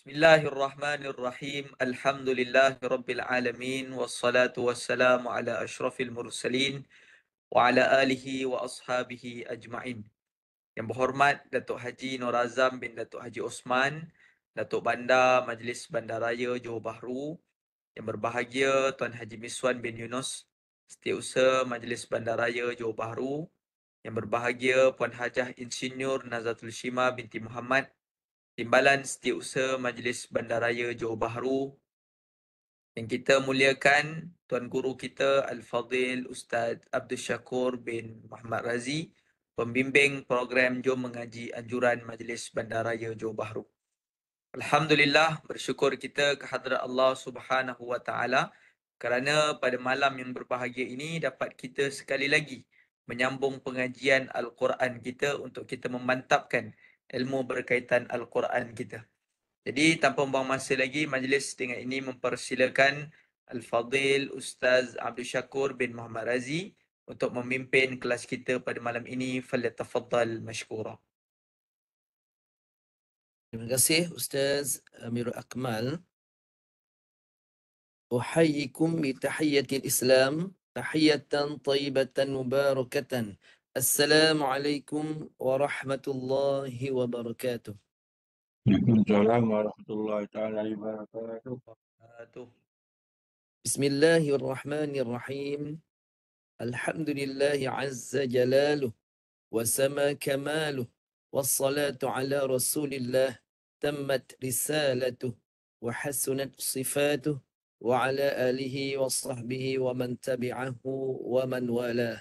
Bismillahirrahmanirrahim. Alhamdulillahirabbil alamin wassalatu wassalamu ala asyrafil mursalin wa ala alihi wa ashabihi ajmain. Yang berhormat Datuk Haji Nur Azam bin Datuk Haji Osman, Datuk Bandar Majlis Bandaraya Johor Bahru, yang berbahagia Tuan Haji Miswan bin Yunus, Setiausaha Majlis Bandaraya Johor Bahru, yang berbahagia Puan Hajah Insinyur Nazatul Shima binti Muhammad, Timbalan Setiausaha Majlis Bandaraya Johor Bahru, yang kita muliakan Tuan Guru kita Al-Fadhil Ustaz Abdul Syakur bin Muhammad Razi, pembimbing program Jom Mengaji Anjuran Majlis Bandaraya Johor Bahru. Alhamdulillah, bersyukur kita kehadrat Allah Subhanahu Wa Taala kerana pada malam yang berbahagia ini dapat kita sekali lagi menyambung pengajian Al-Quran kita untuk kita memantapkan ilmu berkaitan Al-Quran kita. Jadi tanpa buang masa lagi, majlis dengan ini mempersilakan Al-Fadhil Ustaz Abdul Syakur bin Muhammad Razi untuk memimpin kelas kita pada malam ini. Falyatafaddal mashkura. Terima kasih Ustaz Amirul Akmal. Uhayyikum bi tahiyyatil Islam, tahiyatan tayyibatan mubarakatan. Assalamualaikum warahmatullahi wabarakatuh. Waalaikumsalam warahmatullahi taala wabarakatuh. Bismillahirrahmanirrahim. Alhamdulillahi azza jalaluh wa sama kamaluh. Wassalatu ala rasulillah. Tammat risalatuh wa hasunat sifatuh. وعلى آله وصحبه ومن تبعه ومن والاه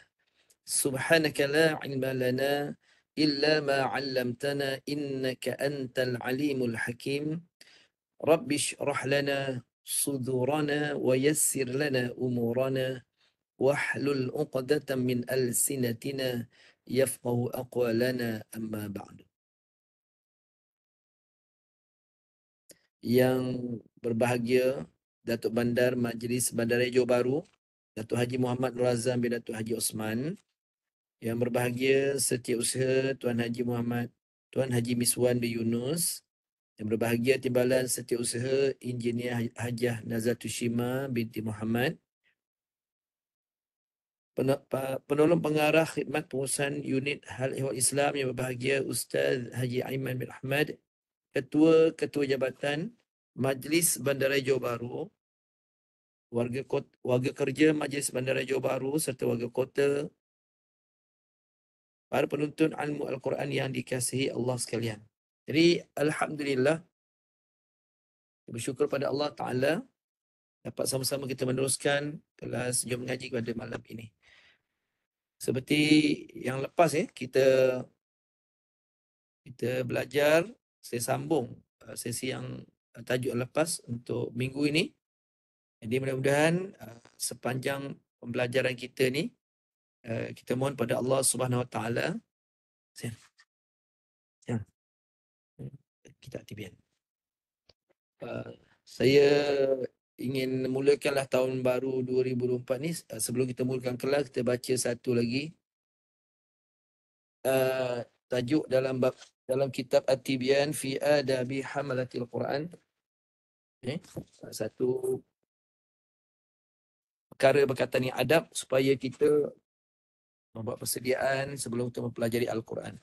سبحانك لا علم لنا إلا ما علمتنا إنك أنت العليم الحكيم رب اشرح لنا صدورنا ويسر لنا أمورنا واحلل عقدة من ألسنتنا يفقه أقوالنا أما بعد. Yang berbahagia Datuk Bandar Majlis Bandaraya Johor Bahru, Datuk Haji Muhammad Nur Azam bin Datuk Haji Osman. Yang berbahagia Setiausaha Tuan Haji Muhammad, Tuan Haji Miswan bin Yunus. Yang berbahagia Timbalan Setiausaha Engineer Hajah Nazatul Shima binti Muhammad. Penolong Pengarah Khidmat Pengurusan Unit Hal Ehwal Islam yang berbahagia Ustaz Haji Aiman bin Ahmad, Ketua Jabatan Majlis Bandaraya Johor Bahru, warga kerja Majlis Bandaraya Johor Bahru serta warga kota, para penuntut ilmu Al-Quran yang dikasihi Allah sekalian. Jadi Alhamdulillah, bersyukur pada Allah Ta'ala dapat sama-sama kita meneruskan kelas Jom Mengaji pada malam ini. Seperti yang lepas kita belajar, saya sambung sesi yang tajuk yang lepas untuk minggu ini. Jadi mudah-mudahan sepanjang pembelajaran kita ni, kita mohon pada Allah Subhanahu Wa Taala. Kita aktifkan. Saya ingin mulakanlah tahun baru 2024 ni. Sebelum kita mulakan kelas, kita baca satu lagi tajuk dalam kitab At-Tibyan fi Adabi Hamalatil Quran. Satu perkara berkaitan dengan adab supaya kita membuat persediaan sebelum kita mempelajari Al-Quran.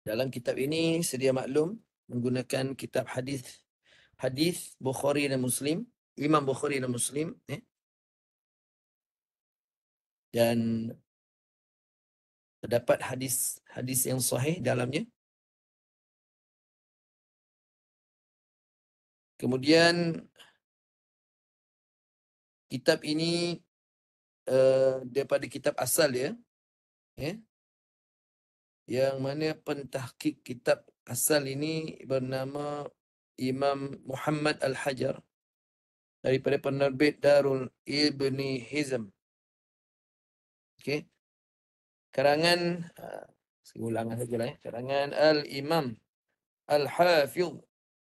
Dalam kitab ini sedia maklum menggunakan kitab hadis Bukhari dan Muslim, Imam Bukhari dan Muslim, dan terdapat hadis yang sahih dalamnya. Kemudian kitab ini daripada kitab asal dia, yang mana pentahqiq kitab asal ini bernama Imam Muhammad Al-Hajar daripada penerbit Darul Ibni Hizm. Okey. Karangan saya ulang sajalah karangan Al-Imam Al-Hafiz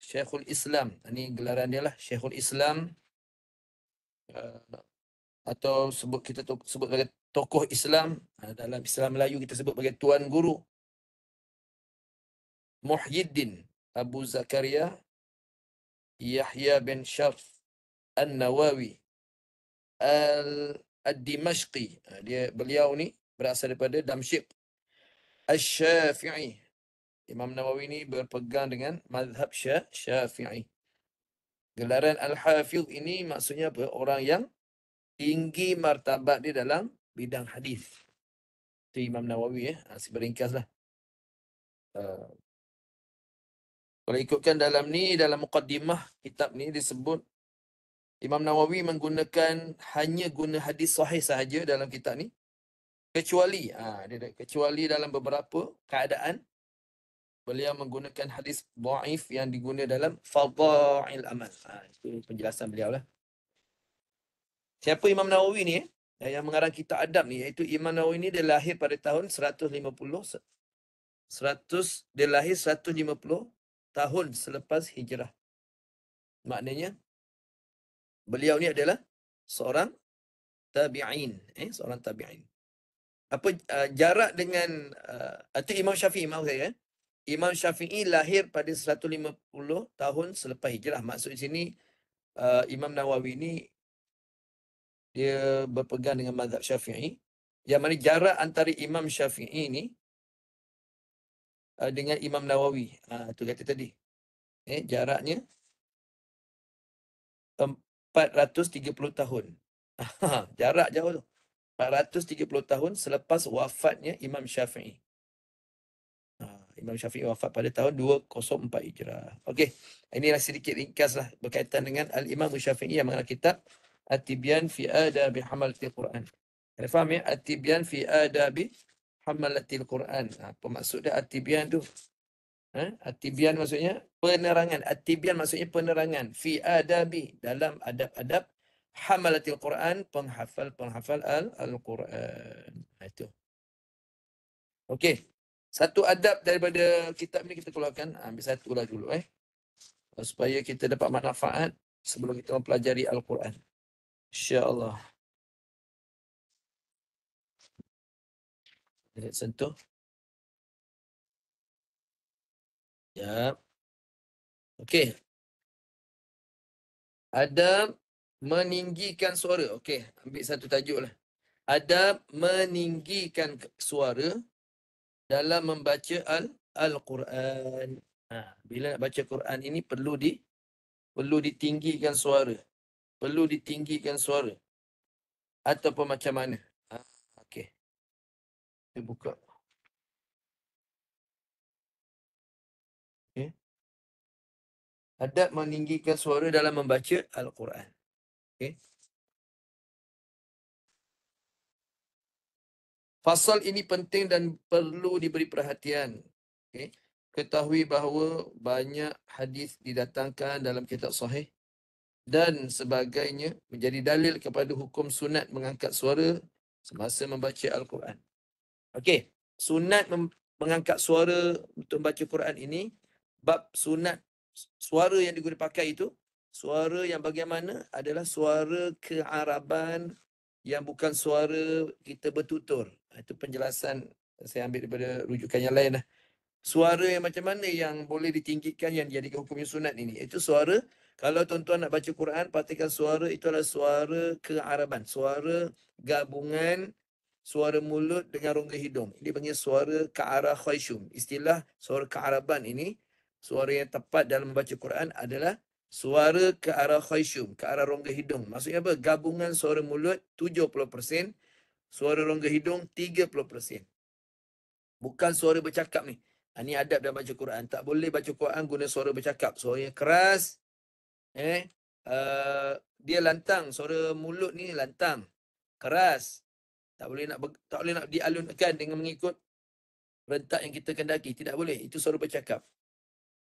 Syekhul Islam. Ini gelaran dia lah, Syekhul Islam, atau kita sebut sebagai tokoh Islam. Dalam Islam Melayu kita sebut sebagai Tuan Guru Muhyiddin Abu Zakaria Yahya bin Sharf An-Nawawi Ad-Dimashqi. Beliau ni berasal daripada Damsyik. Asy-Syafi'i. Imam Nawawi ni berpegang dengan mazhab Syafi'i. Gelaran Al-Hafiz ini maksudnya apa? Orang yang tinggi martabat dia dalam bidang hadis. Itu Imam Nawawi seberingkaslah. Kalau ikutkan dalam muqaddimah kitab ni disebut Imam Nawawi hanya guna hadis sahih sahaja dalam kitab ni, kecuali dalam beberapa keadaan beliau menggunakan hadis dhaif yang diguna dalam fadha'il amal. Itu penjelasan beliau lah. Siapa Imam Nawawi ni? Yang mengarang kitab adab ni, iaitu Imam Nawawi ni dia lahir pada tahun 150 tahun selepas hijrah. Maknanya beliau ni adalah seorang tabi'in, seorang tabi'in. Apa jarak dengan itu Imam Syafi'i, maaf saya. Imam Syafi'i lahir pada 150 tahun selepas hijrah. Maksud sini Imam Nawawi ni dia berpegang dengan mazhab Syafi'i. Yang mana jarak antara Imam Syafi'i ni dengan Imam Nawawi. Itu kata tadi. Jaraknya 430 tahun. Jarak jauh tu. 430 tahun selepas wafatnya Imam Syafi'i. Imam Syafi'i wafat pada tahun 204 Hijrah. Okey, inilah sedikit ringkaslah berkaitan dengan Al-Imam Syafi'i yang mengarang kitab At-Tibyan fi Adabi Hamalatil Quran. Anda faham ya? At-Tibyan fi Adabi Hamalatil Quran. Apa maksud dia At-Tibyan tu? At-Tibyan maksudnya penerangan. At-Tibyan maksudnya penerangan. Fi Adabi, dalam adab-adab Hamalatil Quran, penghafal Al-Quran. Itu. Okey. Satu adab daripada kitab ni kita keluarkan. Ambil satu lah dulu supaya kita dapat manfaat sebelum kita mempelajari Al-Quran. InsyaAllah. Lihat sentuh. Ya. Okey. Adab meninggikan suara. Okey, ambil satu tajuk lah. Adab meninggikan suara dalam membaca Al-Quran. Bila nak baca Quran ini perlu ditinggikan suara. Perlu ditinggikan suara. Ataupun macam mana? Okey. Kita buka. Okey. Adab meninggikan suara dalam membaca Al-Quran. Okey. Fasal ini penting dan perlu diberi perhatian. Okay. Ketahui bahawa banyak hadis didatangkan dalam kitab sahih dan sebagainya menjadi dalil kepada hukum sunat mengangkat suara semasa membaca Al-Quran. Okey, sunat mengangkat suara untuk membaca Quran ini, bab sunat suara yang digunakan pakai itu, suara yang bagaimana adalah suara kearaban yang bukan suara kita bertutur. Itu penjelasan saya ambil daripada rujukan yang lain lah. Suara yang macam mana yang boleh ditinggikan yang dijadikan hukumnya sunat ini? Itu suara, kalau tuan-tuan nak baca Quran, pastikan suara itu adalah suara kearaban. Suara gabungan suara mulut dengan rongga hidung. Ini panggil suara ka'ara khayshum. Istilah suara kearaban ini, suara yang tepat dalam membaca Quran adalah suara ka'ara khayshum, ka'ara rongga hidung. Maksudnya apa? Gabungan suara mulut 70%, suara rongga hidung 30%. Bukan suara bercakap ni. Ini adab dalam baca Quran. Tak boleh baca Quran guna suara bercakap. Suara yang keras. Dia lantang. Suara mulut ni lantang. Keras. Tak boleh nak dialunkan dengan mengikut rentak yang kita kendaki. Tidak boleh. Itu suara bercakap.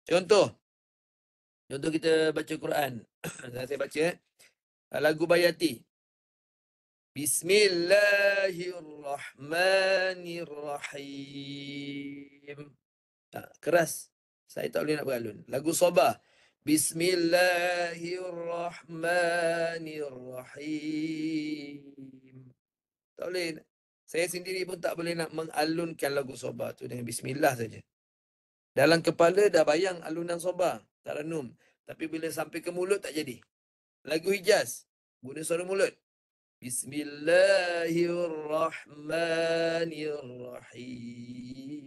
Contoh kita baca Quran. Saya baca lagu Bayati. Bismillahirrahmanirrahim. Keras. Saya tak boleh nak beralun. Lagu Sabah. Bismillahirrahmanirrahim. Tak boleh. Saya sendiri pun tak boleh nak mengalunkan lagu Sabah tu dengan Bismillah saja. Dalam kepala dah bayang alunan soba, taranum. Tapi bila sampai ke mulut tak jadi. Lagu Hijaz, guna suara mulut. Bismillahirrahmanirrahim.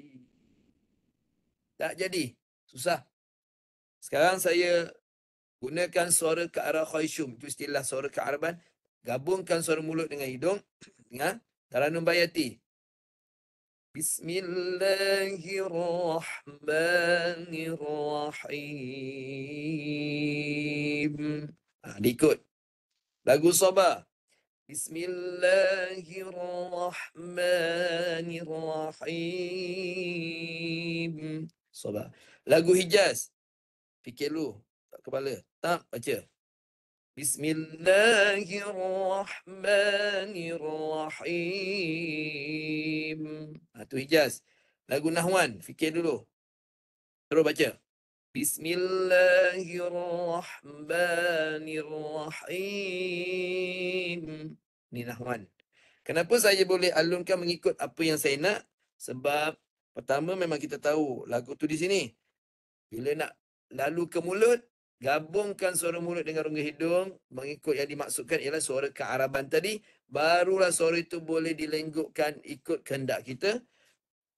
Tak jadi. Susah. Sekarang saya gunakan suara ke arah khayshum. Itu istilah suara kearaban. Gabungkan suara mulut dengan hidung. Dengan taranum bayati. Bismillahirrahmanirrahim. Diikut. Lagu Sabah. Bismillahirrahmanirrahim. Sabah. Lagu Hijaz. Fikir dulu. Tak kepala. Tak baca. Bismillahirrahmanirrahim. Tu Hijaz. Lagu Nahwan. Fikir dulu. Terus baca. Bismillahirrahmanirrahim. Ni Nahwan. Kenapa saya boleh alunkan mengikut apa yang saya nak? Sebab pertama memang kita tahu lagu tu di sini. Bila nak lalu ke mulut, gabungkan suara mulut dengan rongga hidung, mengikut yang dimaksudkan ialah suara kearaban tadi, barulah suara itu boleh dilenggukkan ikut kehendak kita.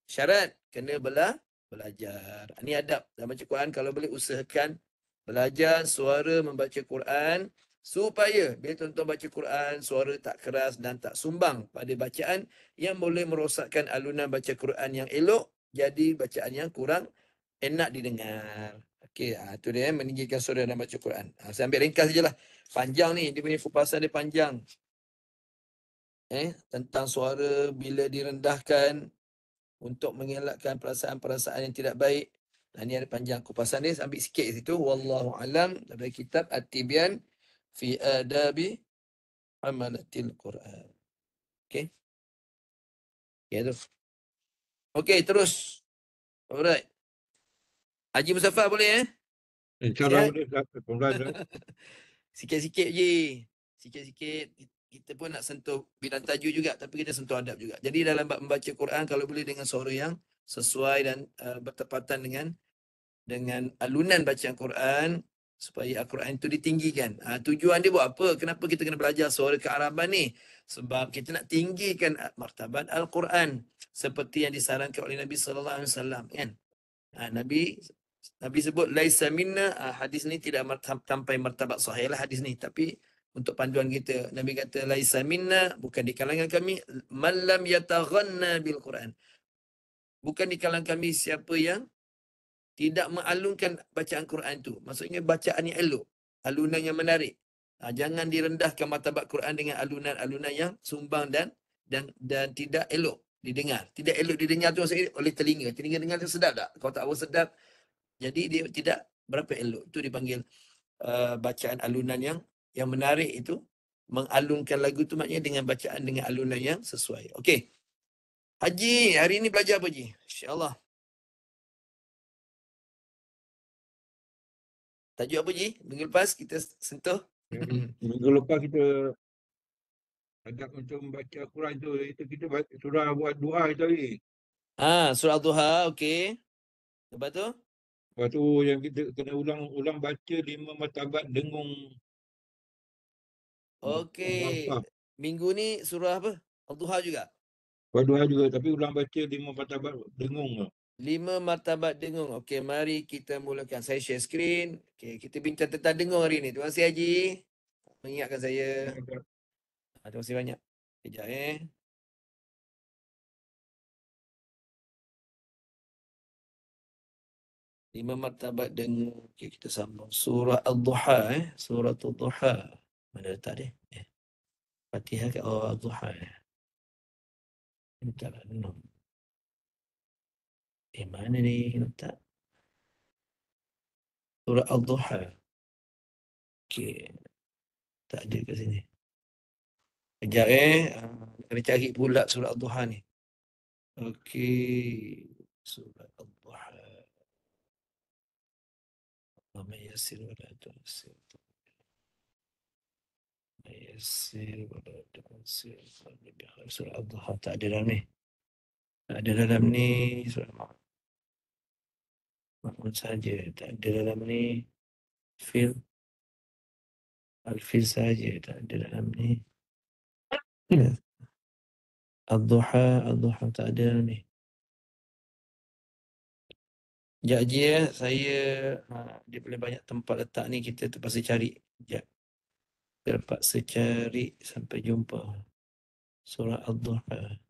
Syarat, kena belajar. Ini adab dalam baca Quran. Kalau boleh usahakan belajar suara membaca Quran, supaya bila tuan-tuan baca Quran, suara tak keras dan tak sumbang pada bacaan yang boleh merosakkan alunan baca Quran yang elok, jadi bacaan yang kurang enak didengar. Okey, itu dia meninggikan suara dalam baca Quran. Saya ambil ringkas sajalah. Panjang ni, dia punya kupasan dia panjang. Tentang suara bila direndahkan untuk mengelakkan perasaan-perasaan yang tidak baik. Ini ada panjang kupasan dia, ambil sikit situ. Wallahu alam, dari kitab At-Tibyan fi Adabi Amalatil Quran. Okey. Ya tu. Okey, terus. Alright. Haji Muzaffar boleh InsyaAllah Sihat? boleh Ustaz. Sikit-sikit je. Sikit-sikit. Kita pun nak sentuh bidang tajuk juga, tapi kita sentuh adab juga. Jadi dalam bab membaca Quran, kalau boleh dengan suara yang sesuai dan bertepatan dengan alunan bacaan Quran, supaya Al-Quran itu ditinggikan. Tujuan dia buat apa? Kenapa kita kena belajar suara kearaban ni? Sebab kita nak tinggikan martabat Al-Quran, seperti yang disarankan oleh Nabi sallallahu alaihi wasallam, kan? Nabi sebut laisa minna, hadis ni tidak sampai martabat sahih lah hadis ni, tapi untuk panduan kita, Nabi kata laisa minna, bukan di kalangan kami, man lam yataghanna bil Quran. Bukan di kalangan kami siapa yang tidak mengalunkan bacaan Quran tu. Maksudnya bacaan yang elok, alunan yang menarik. Jangan direndahkan martabat Quran dengan alunan-alunan yang sumbang dan tidak elok didengar. Tidak elok didengar tu maksudnya oleh telinga. Telinga dengar tu sedap tak? Kalau tak apa sedap, jadi dia tidak berapa elok. Itu dipanggil bacaan alunan yang menarik itu. Mengalunkan lagu tu maknanya dengan bacaan dengan alunan yang sesuai. Okey. Haji, hari ni belajar apa Haji? InsyaAllah. Tajuk apa Ji? Minggu lepas kita sentuh. Minggu lepas kita adab untuk membaca Quran tu, itu kita surah buat doa tadi. Surah Duha, okey. Lepas tu? Lepas tu yang kita kena ulang baca 5 martabat dengung. Okey. Minggu ni surah apa? Al-Duha juga? Buat doa juga, tapi ulang baca 5 martabat dengung. 5 martabat dengung. Okey, mari kita mulakan. Saya share screen. Okey, kita bincang tentang dengung hari ni. Terima kasih Haji mengingatkan saya. Terima kasih banyak. Sekejap 5 martabat dengung. Okey, kita sambung. Surah Al-Duha. Surah Al-Duha. Mana letak dia? Fatihah ke? Al-Duha. Letak lah. Mana ni letak? Surah Al-Duha. Okey. Tak ada kat sini. Sekejap kena cari pula surah Al-Duha ni. Okey. Surah Al-Duha. Mayyasir wa la tu'sir. Mayyasir wa la tu'sir. Surah Al-Duha tak ada dalam ni. Tak ada dalam ni. Surah Makmun saja. Tak ada dalam ni. Fil. Al-fil saja. Tak ada dalam ni. Al-duha. Al-duha tak ada dalam ni. Sekejap je ya. Saya dia boleh banyak tempat letak ni. Kita terpaksa cari. Sekejap. Terpaksa cari sampai jumpa. Surah Al-duha.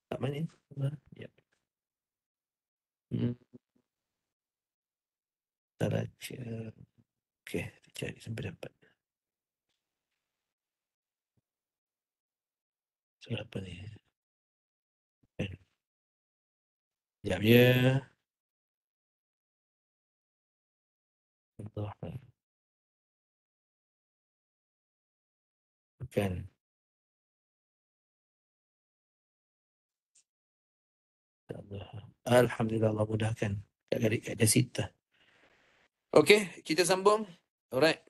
Tak mana? Ya. Tak baca. Okey. Kita cari sampai dapat. Surah apa ni? Sekejap je. Al-duha. Bukan. Alhamdulillah Allah mudahkan. Adik-adik ada sita. Okey, kita sambung. Alright.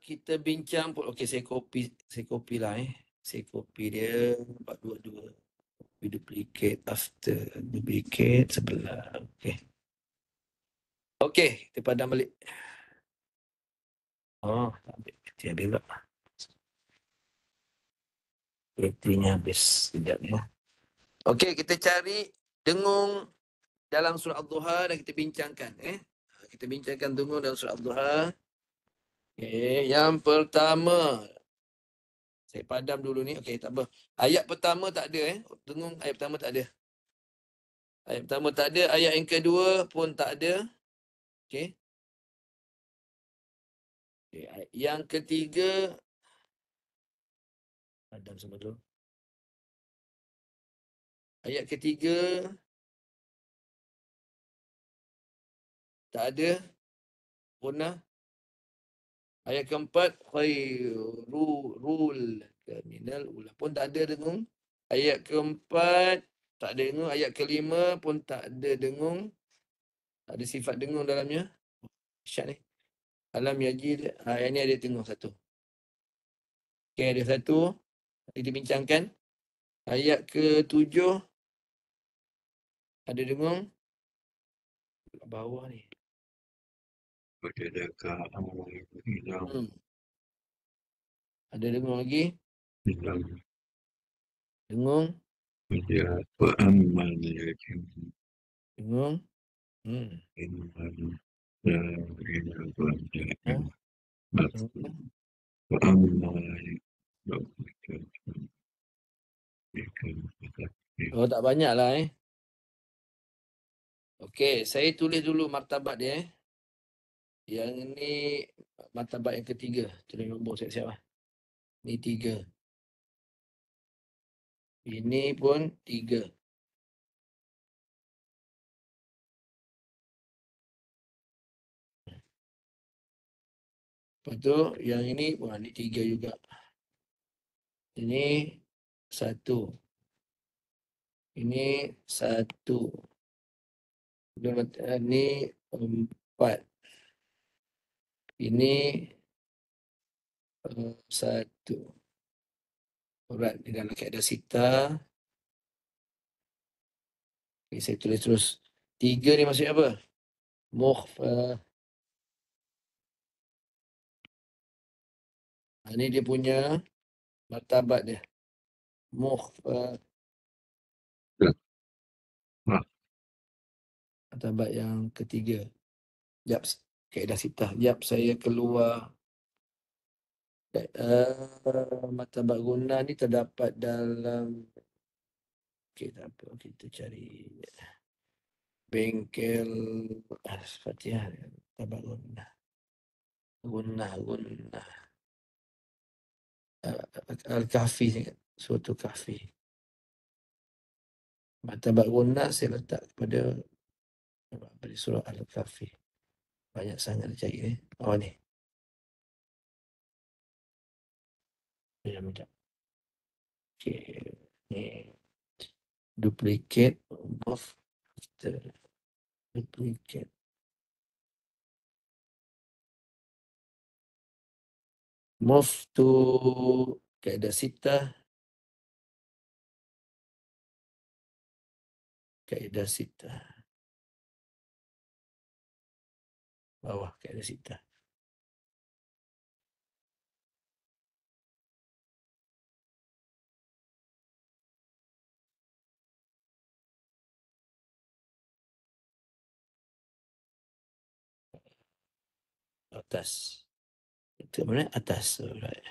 Kita bincang pun. Okey, saya copy lah Saya copy dia buat dua-dua. Duplicate after duplicate sebelah. Okey. Okey, kita padam balik. Oh, tak ambil. Kita ambil pula. Baterinya habis. Sekejap ya. Okey, kita cari dengung dalam surah Al-Duha dan kita bincangkan. Kita bincangkan dengung dalam surah Al-Duha. Okey, yang pertama. Saya padam dulu ni. Okey, tak apa. Ayat pertama tak ada Dengung ayat pertama tak ada. Ayat pertama tak ada. Ayat yang kedua pun tak ada. Okey. Okay. Yang ketiga. Padam semua dulu. Ayat ketiga. Tak ada. Punah. Ayat keempat. Khairul minal ula. Pun tak ada dengung. Ayat keempat. Tak ada dengung. Ayat kelima pun tak ada dengung. Tak ada sifat dengung dalamnya. Syak ni. Alam yajid. Yang ni ada dengung satu. Okey, ada satu. Kita bincangkan. Ayat ke-7. Ada dengung. Bawah ni. Adakah amal hilang Ada dengung lagi. hilang Dengung. dia beramal yakin Dengung. iman dan iman Dengung. beramal Oh, tak banyak lah Okey, saya tulis dulu martabat dia Yang ni martabat yang ketiga. Tulis nombor siap-siap lah. Ni 3. Ini pun 3. Lepas tu yang ini, wah ni 3 juga. Ini 1. Ini 1. Ini 4. Ini 1. Alright, di dalam keadaan sita. Okay, saya tulis terus. 3 ni maksudnya apa? Mukhfa. Ini dia punya martabat dia. Mukhfa. Martabat yang ketiga. Jap, kaedah sitah. Jap, saya keluar. Martabat guna ni terdapat dalam. Okey, tak apa. Kita cari bengkel. Fatihah. Martabat guna. Guna. Al-Kahfi. Suatu Kahfi. Martabat guna saya letak pada surah Al-Kahfi. Banyak sangat cari ni. Oh ni. Okay. Ni. Duplicate. Duplicate. Move to kaedah sitah. Kaedah sittah. Bawah kaedah sittah. Atas. Itu mana? Atas. Right.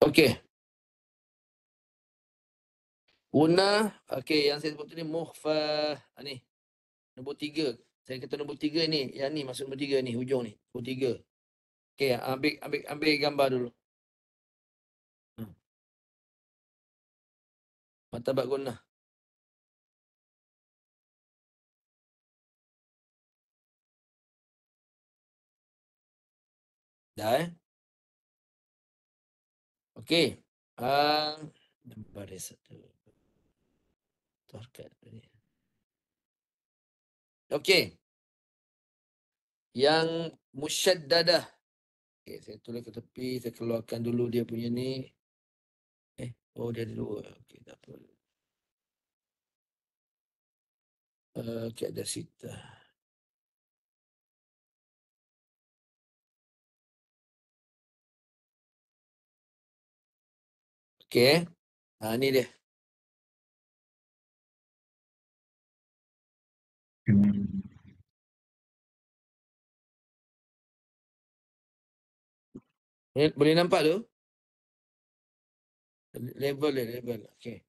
Okey. Guna, okey, yang saya sebut ni mukhfah. Ni, nombor 3. Saya kata nombor 3 ni. Yang ni maksud nombor 3 ni, hujung ni. Nombor 3. Okey, ambil gambar dulu. Martabat guna. Dah Okey. Gambar dia satu. Torkat ni. Okey. Yang musyaddadah. Okey, saya tulis ke tepi, saya keluarkan dulu dia punya ni. Oh dia ada 2. Okey, tak apa. Okey, ada sittah. Okey. Ni dia. Boleh nampak tu? Level dia, level. Okey.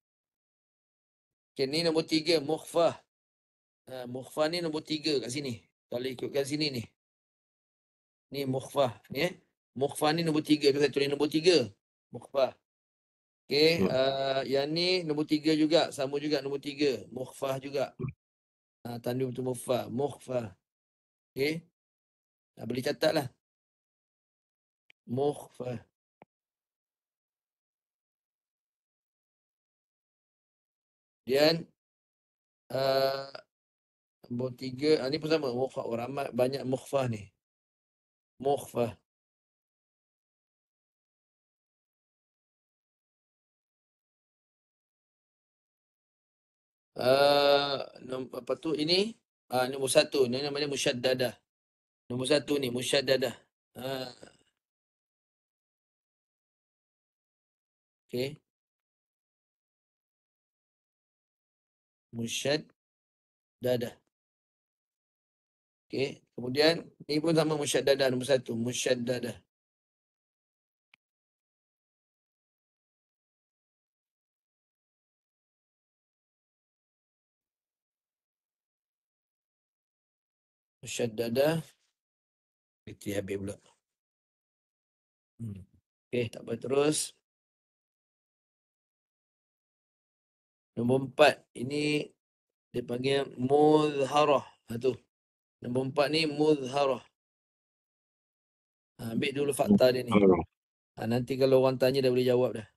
Okey, ni nombor 3, mukhfah. Mukhfah ni nombor 3 kat sini. Kalau ikutkan sini ni. Ni mukhfah. Ni Mukhfah ni nombor 3. Saya tulis nombor 3. Mukhfah. Okey. Yang ni nombor 3 juga. Sama juga nombor 3. Mukhfah juga. Tanwin tu mukhfah. Mukhfah. Okey. Boleh catat lah. Mukhfah. Dan nombor 3. Ni pun sama. Mukhfah. Ramai banyak mukhfah ni. Mukhfah. Apa tu ini? Nombor 1. Ni namanya musyaddadah. Nombor 1 ni musyaddadah. Okey. Musyaddadah. Okey. Kemudian ni pun sama musyaddadah nombor 1. Musyaddadah. Musyaddadah. Itu habis pula. Okey, tak apa terus. Nombor 4. Ini dia panggil muzharah. Tu. Nombor 4 ni muzharah. Ambil dulu fakta dia ni. Nanti kalau orang tanya dah boleh jawab dah.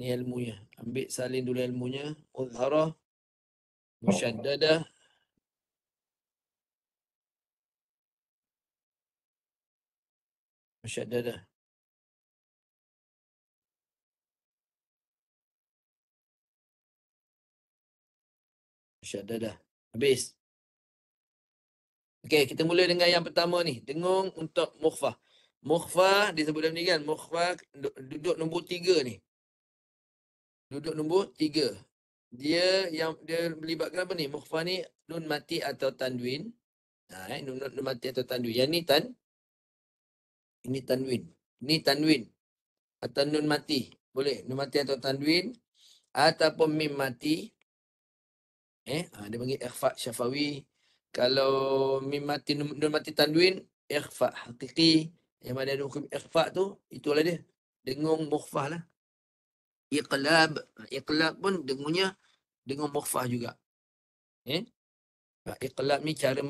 Ni ilmunya. Ambil salin dulu ilmunya. Muzharah. Musyaddadah. Musyaddadah. Musyaddadah. Habis. Okey, kita mula dengan yang pertama ni. Dengung untuk mukhfah. Mukhfah disebut dalam ni kan. Mukhfah duduk nombor 3 ni. Duduk nombor 3. Dia melibatkan apa ni? Mukhfah ni nun mati atau tanwin. Nun mati atau tanwin. Yang ni ini tanwin. Ini tanwin atau nun mati. Boleh nun mati atau tanwin ataupun mim mati. Dia panggil ikhfa syafawi. Kalau mim mati nun mati tanwin, ikhfa hakiki. Yang mana ada hukum ikhfa tu, itulah dia. Dengung mukhfah lah. Iqlab. Iqlab pun dengungnya dengung mukhfah juga. Iqlab ni cara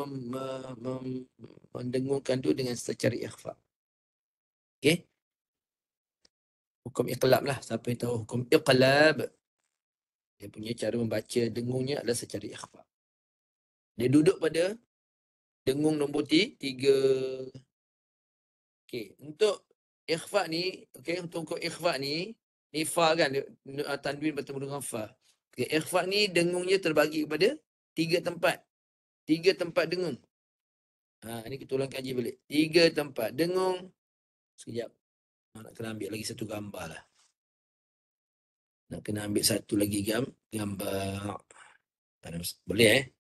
mendengungkan tu dengan secara ikhfa. Okey. Hukum iqlab lah. Siapa yang tahu hukum iqlab? Dia punya cara membaca dengungnya adalah secara ikhfa. Dia duduk pada dengung nombor 3. Okey, untuk ikhfa ni, okey, untuk ikhfa ni fa kan, tanwin bertemu dengan fa. Okey, ikhfa ni dengungnya terbagi kepada 3 tempat. 3 tempat dengung. Ni kita ulang kaji balik. 3 tempat dengung. Sekejap. Nak kena ambil lagi satu gambar lah. Nak kena ambil satu lagi gambar. Boleh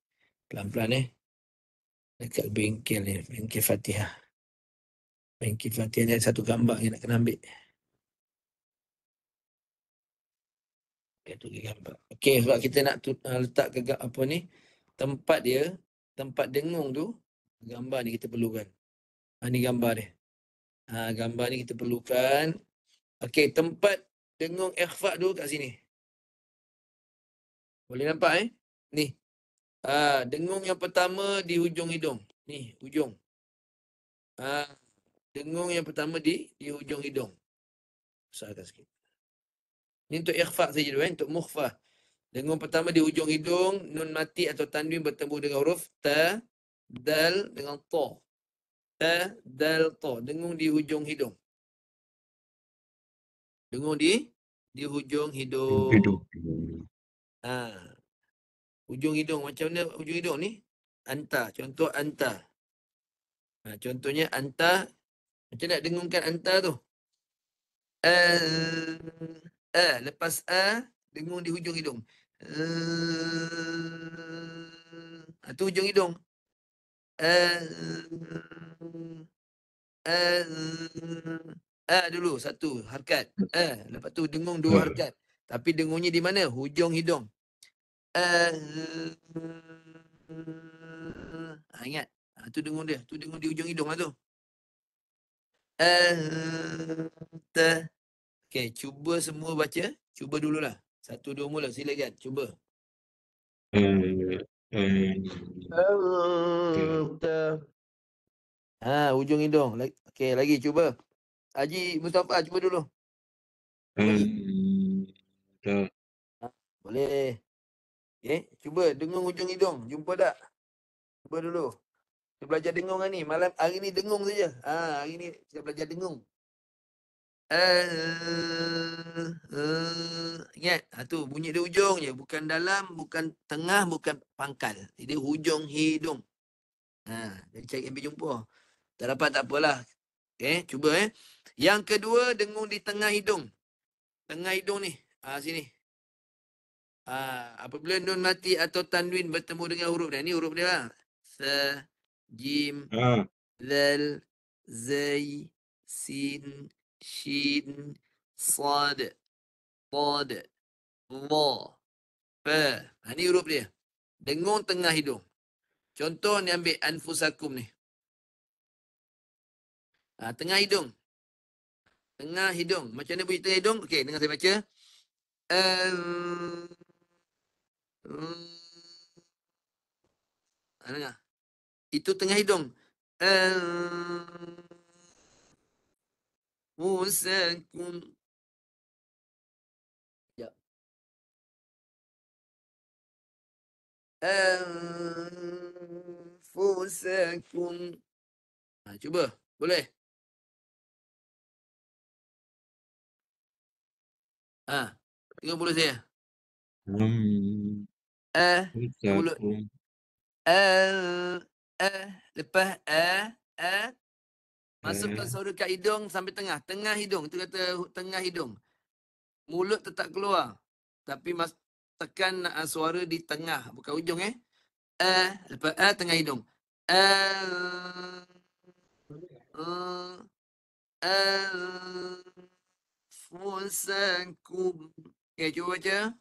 pelan-pelan dekat bengkel ni, bengkel Fatihah. Bengkel Fatihah ni ada satu gambar yang nak kena ambil. Itu gambar. Okey, sebab kita nak letak ke apa ni, tempat dia, tempat dengung tu, gambar ni kita perlukan. Ni gambar dia. Gambar ni kita perlukan. Okey, tempat dengung ikhfa tu kat sini. Boleh nampak Ni. Dengung yang pertama di hujung hidung. Ni, hujung. Dengung yang pertama di hujung hidung. Besarkan sikit. Ni untuk ikhfa saja dulu untuk mukhfa. Dengung pertama di hujung hidung, nun mati atau tanwin bertemu dengan huruf ta, dal dengan ta. Ta, dal, ta. Dengung di hujung hidung. Dengung di hujung hidung. Hujung hidung. Macam mana hujung hidung ni? Anta. Contoh anta. Contohnya anta. Macam nak dengungkan anta tu? Lepas dengung di hujung hidung. Tu hujung hidung. Dulu satu harkat. Lepas tu dengung 2 harkat. Tapi dengungnya di mana? Hujung hidung. Ingat. Tu dengung dia. Tu dengung di hujung hidung lah tu. Okey, cuba semua baca. Cuba dululah. 1, 2 mula. Silakan. Cuba. Hujung hidung. Okey, lagi cuba. Haji Mustafa, cuba dulu. Lagi. Boleh. Okey, cuba dengung hujung hidung. Jumpa tak? Cuba dulu. Kita belajar dengung ni. Malam hari ni dengung saja. Hari ni kita belajar dengung. Ingat, tu bunyi dia hujung je. Bukan dalam, bukan tengah, bukan pangkal. Dia hujung hidung. Jadi cari ambil jumpa. Tak dapat tak apalah. Okey, cuba Yang kedua, dengung di tengah hidung. Tengah hidung ni. Sini. Apabila nun mati atau tanwin bertemu dengan huruf dia. Ni huruf dia lah. Sa, jim, zal, zai, sin, shin, sad, tad, la, fa. Ni huruf dia. Dengung tengah hidung. Contoh ni ambil anfusakum ni. Tengah hidung. Tengah hidung. Macam mana bunyi tengah hidung? Okey, dengar saya baca. Dengar. Itu tengah hidung. Musakum. Ya. Anfusakum. Cuba. Boleh? Tengok mulut saya. Mulut. Lepas masukkan suara kat hidung sampai tengah. Tengah hidung. Itu kata tengah hidung. Mulut tetap keluar. Tapi tekan suara di tengah. Bukan hujung Lepas tengah hidung. Anfusakum. Okay, cuba baca.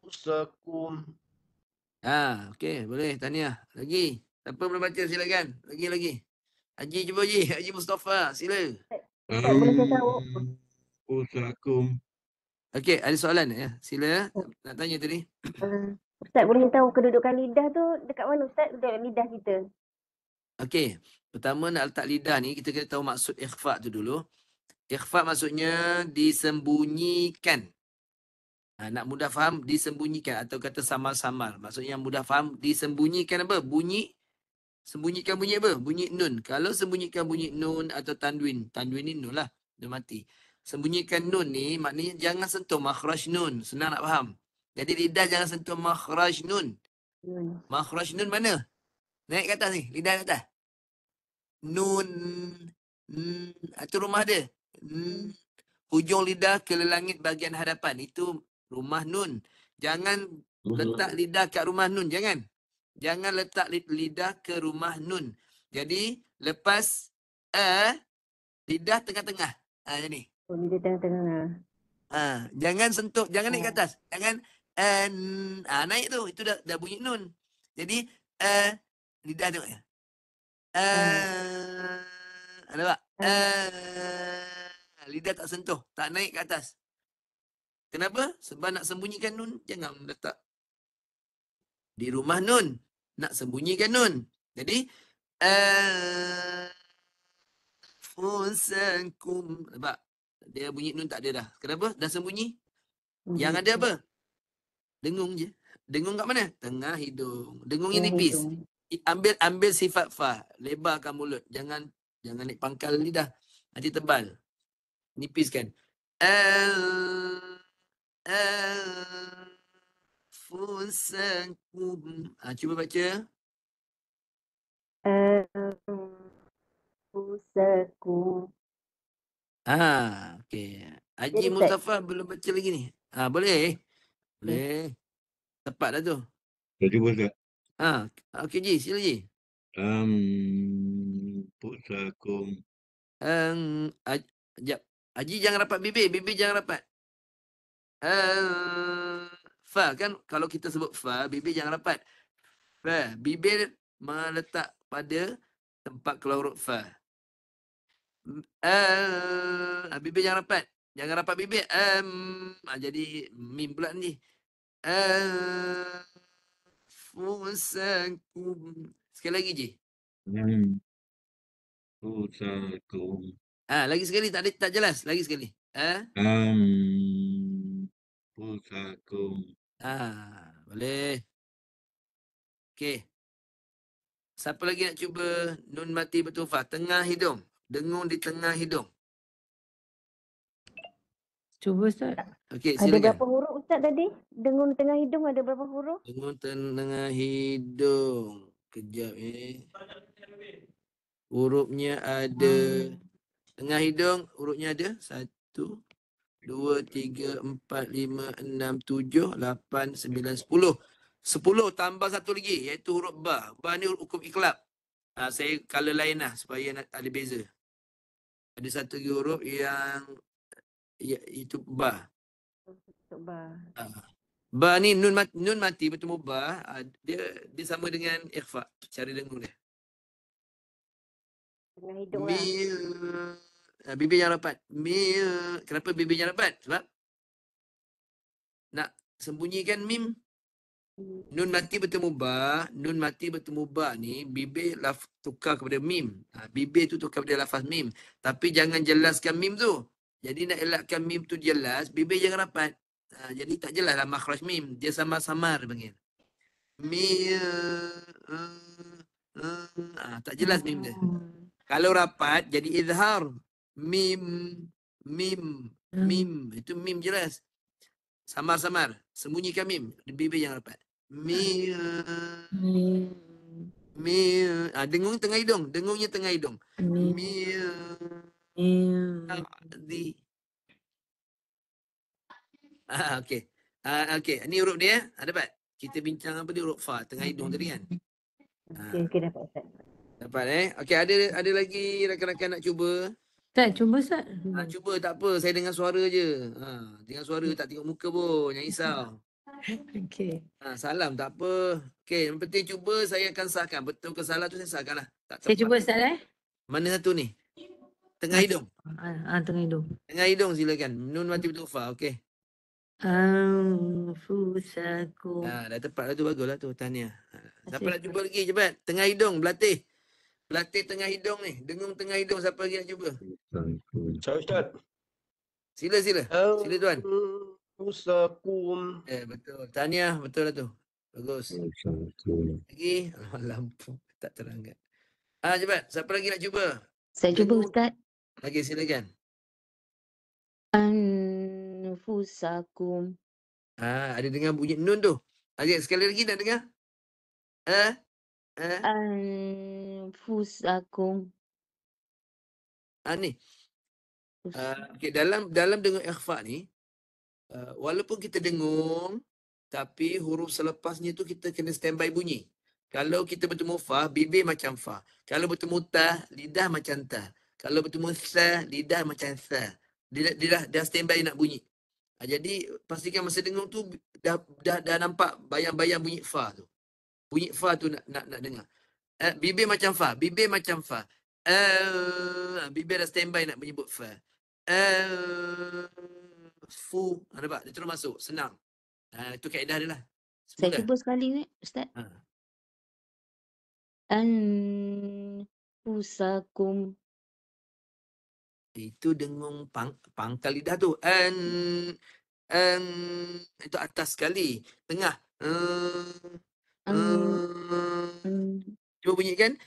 Anfusakum. Okey, boleh. Tahniah. Lagi. Siapa belum baca, silakan. Lagi. Haji, cuba Haji. Haji Mustafa, sila. Ustaz, boleh saya tahu? Anfusakum. Okey, ada soalan ya? Sila. Nak tanya tadi. Ustaz, boleh saya tahu kedudukan lidah tu dekat mana Ustaz? Dekat lidah kita. Okey. Pertama nak letak lidah ni, kita kena tahu maksud ikhfa tu dulu. Ikhfa maksudnya disembunyikan. Nak mudah faham, disembunyikan atau kata samar-samar. Maksudnya mudah faham, disembunyikan apa? Bunyi, sembunyikan bunyi apa? Bunyi nun. Kalau sembunyikan bunyi nun atau tanwin. Tanwin ni nun lah. Nun mati. Sembunyikan nun ni maknanya jangan sentuh makhraj nun. Senang nak faham. Jadi lidah jangan sentuh makhraj nun. Makhraj nun mana? Naik ke atas ni. Lidah ke atas. Nun. Itu rumah dia. Hujung lidah ke langit bahagian hadapan. Itu rumah nun. Jangan letak lidah kat rumah nun. Jangan. Jangan letak lidah ke rumah nun. Jadi lepas lidah tengah-tengah. Jadi. Oh, lidah tengah-tengah. Jangan sentuh. Jangan naik ke atas. Jangan naik tu. Itu dah bunyi nun. Jadi lidah tu. Ada tak? Lidah tak sentuh. Tak naik ke atas. Kenapa? Sebab nak sembunyikan nun, jangan letak di rumah nun. Nak sembunyikan nun. Jadi, fusakum. Nampak? Dia bunyi nun tak ada dah. Kenapa? Dah sembunyi. Yang ada apa? Dengung je. Dengung kat mana? Tengah hidung. Dengungnya nipis. Ambil sifat fa. Lebarkan mulut. Jangan naik pangkal lidah. Nanti tebal. Nipiskan. Fusakum. Cuba baca. Fusakum. Okey. Haji Mustafa belum baca lagi ni. Boleh. Boleh. Tepat dah tu. Saya cuba Ustaz. Okey Ji, sila Ji. Pusakum. Sekejap. Haji jangan rapat bibir. Bibir jangan rapat. Fa kan kalau kita sebut fa, bibir jangan rapat. Fa, bibir meletak pada tempat keluar huruf fa. Bibir jangan rapat. Jangan rapat bibir. Jadi mim pula ni. Fusakum. Sekali lagi Ji. Pusakum. Lagi sekali tak jelas. Lagi sekali. Pusakum. Boleh. Okey. Siapa lagi nak cuba nun mati bertufah? Tengah hidung. Dengung di tengah hidung. Cuba Ustaz. Okey, Ada silakan. berapa huruf Ustaz tadi? Dengung tengah hidung ada berapa huruf? Dengung tengah hidung. Kejap hurufnya ada. Tengah hidung hurufnya ada 1, 2, 3, 4, 5, 6, 7, 8, 9, 10. 10 tambah satu lagi iaitu huruf ba. Ba ni hukum iklab. Saya color lain lah supaya ada beza. Ada satu lagi huruf yang itu ba. Ba ni nun mati bertemu ba. Dia sama dengan ikhfa. Cara dengung dia. Tengah hidung lah. Bibir yang rapat. Kenapa bibir yang rapat? Sebab nak sembunyikan mim. Nun mati bertemu ba. Nun mati bertemu ba ni bibir tukar kepada mim. Bibir tu tukar kepada lafaz mim. Tapi jangan jelaskan mim tu. Jadi nak elakkan mim tu jelas, bibir jangan rapat. Jadi tak jelas lah makhraj mim. Dia samar-samar panggil. Tak jelas mim dia. Kalau rapat jadi izhar. Mim. Itu mim jelas. Samar-samar. Sembunyikan mim. Bibir yang rapat. Dengung tengah hidung. Dengungnya tengah hidung. Okey. Okey. Ini huruf dia. Dapat? Kita bincang apa dia huruf fa. Tengah hidung tadi kan? Okey, dapat Ustaz. Dapat Okey, ada lagi rakan-rakan nak cuba? Ustaz, cuba Ustaz. Cuba tak apa. Saya dengar suara je. Dengar suara tak tengok muka pun. Jangan risau. Okey. Salam tak apa. Okey, yang penting cuba saya akan sahkan. Betul ke salah tu saya sahkan lah. Saya cuba Ustaz Mana satu ni? Tengah hidung. Tengah hidung. Tengah hidung silakan. Nun mati bertufah. Okey. Anfusakum. Dah tepat lah tu. Baguslah tu. Tahniah. Siapa nak cuba lagi? Cepat. Tengah hidung. Berlatih. Latih tengah hidung ni. Dengung tengah hidung. Siapa lagi nak cuba? Saya Ustaz. Sila. Sila tuan. Anfusakum. Betul. Tahniah. Betul lah tu. Bagus. Lagi. Lampu. Tak terangkan. Cepat. Siapa lagi nak cuba? Saya cuba Dengung. Ustaz. Lagi silakan. Anfusakum. Ada dengar bunyi nun tu. Sekali lagi nak dengar? Anfusakum. Ni. Okay, dalam dengung ikhfa ni, walaupun kita dengung, tapi huruf selepasnya tu kita kena standby bunyi. Kalau kita bertemu fa, bibir macam fa. Kalau bertemu ta, lidah macam ta. Kalau bertemu sa, lidah macam sa. Dia dah standby nak bunyi. Jadi pastikan masa dengung tu dah nampak bayang-bayang bunyi fa tu. Bunyi fa tu nak dengar. Bibir macam fa, bibir dah standby nak menyebut fa. Fu, nampak? Dia terus masuk, senang. Itu kaedah dia lah. Saya cuba sekali ni Ustaz. Anfusakum. Itu dengung pangkal lidah tu. Itu atas sekali. Tengah. Cuba bunyikan.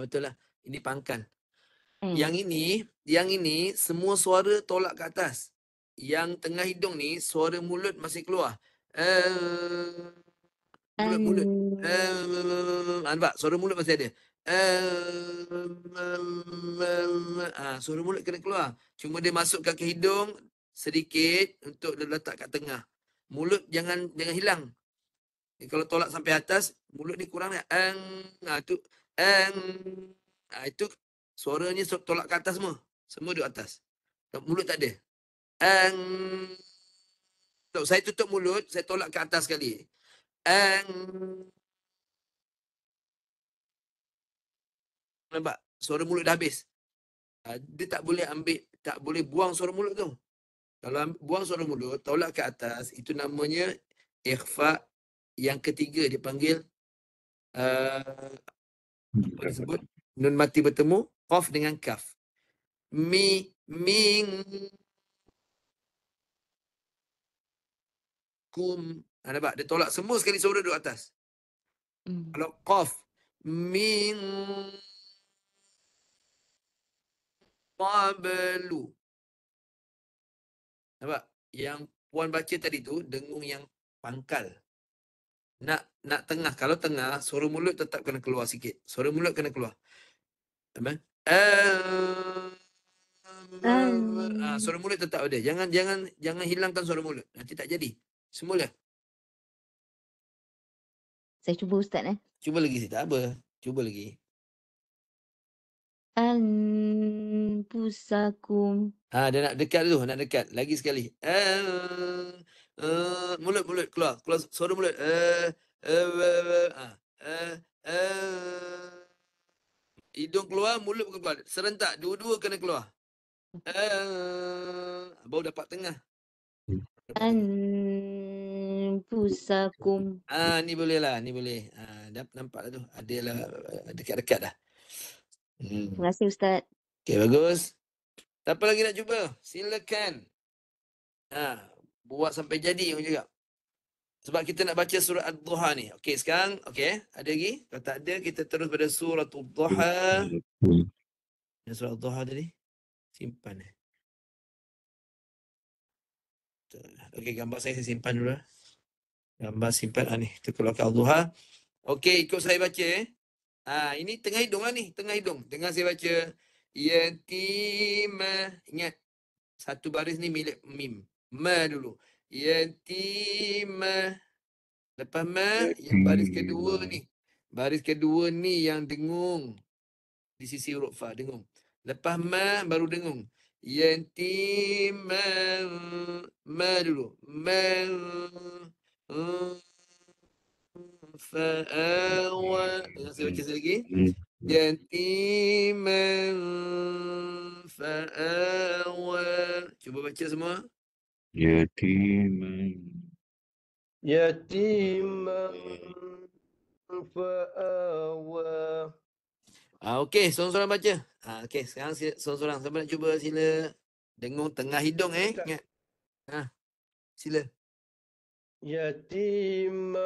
Betul lah. Ini pangkal. Yang ini semua suara tolak ke atas. Yang tengah hidung ni suara mulut masih keluar. Mulut. Nampak? Suara mulut masih ada. Suara mulut kena keluar. Cuma dia masukkan ke hidung sedikit untuk dia letak kat tengah. Mulut jangan hilang. Kalau tolak sampai atas, mulut ni kurang ni. Itu suaranya tolak ke atas semua. Semua duduk atas. Mulut tak ada. Saya tutup mulut, saya tolak ke atas sekali. Nampak? Suara mulut dah habis. Dia tak boleh buang suara mulut tu. Kalau buang suara mulut, tolak ke atas, itu namanya ikhfa yang ketiga, dipanggil apa disebut? Nun mati bertemu, qaf dengan kaf. Kum. Nampak? Dia tolak semua sekali suara duduk atas. Kalau qaf, min qablu. Nampak? Yang puan baca tadi tu, dengung yang pangkal. Nak tengah. Kalau tengah, suara mulut tetap kena keluar sikit. Suara mulut kena keluar. Apa? Suara mulut tetap ada. Jangan hilangkan suara mulut. Nanti tak jadi. Semula. Saya cuba Ustaz Cuba lagi. Tak apa. Cuba lagi. Anfusakum. Dia nak dekat tu. Nak dekat. Lagi sekali. Mulut keluar. Keluar suara mulut. Hidung keluar, mulut bukan keluar. Serentak. Dua-dua kena keluar. Baru dapat tengah. Anfusakum. Ni boleh lah. Ni boleh. Nampak lah tu. Adalah dekat-dekat dah. Terima kasih Ustaz. Okay, bagus. Siapa lagi nak cuba? Silakan. Buat sampai jadi pun juga. Sebab kita nak baca surah Ad-Duha ni. Okey, sekarang. Okey, ada lagi? Kalau tak ada, kita terus pada surah Ad-Duha. Surah Ad-Duha tadi. Simpan. Okey, gambar saya simpan dulu. Gambar simpan. Ni, kita keluarkan Ad-Duha. Okey, ikut saya baca. Ini tengah hidung lah ni. Tengah hidung. Dengar saya baca. Yatimah. Ingat. Satu baris ni milik mim. Ma dulu. Yatimah. Lepas ma, yang baris kedua ni. Baris kedua ni yang dengung. Di sisi huruf fa, dengung. Lepas ma, baru dengung. Yatimah. Ma dulu. Ma. Fa'awa. Dengar saya baca lagi. Yatiman fa'awa. Cuba baca semua. Yatiman fa'awa. Okey, seorang-seorang baca. Okey, sekarang seorang-seorang. Siapa nak cuba sila. Dengung tengah hidung ingat. Sila. Yatiman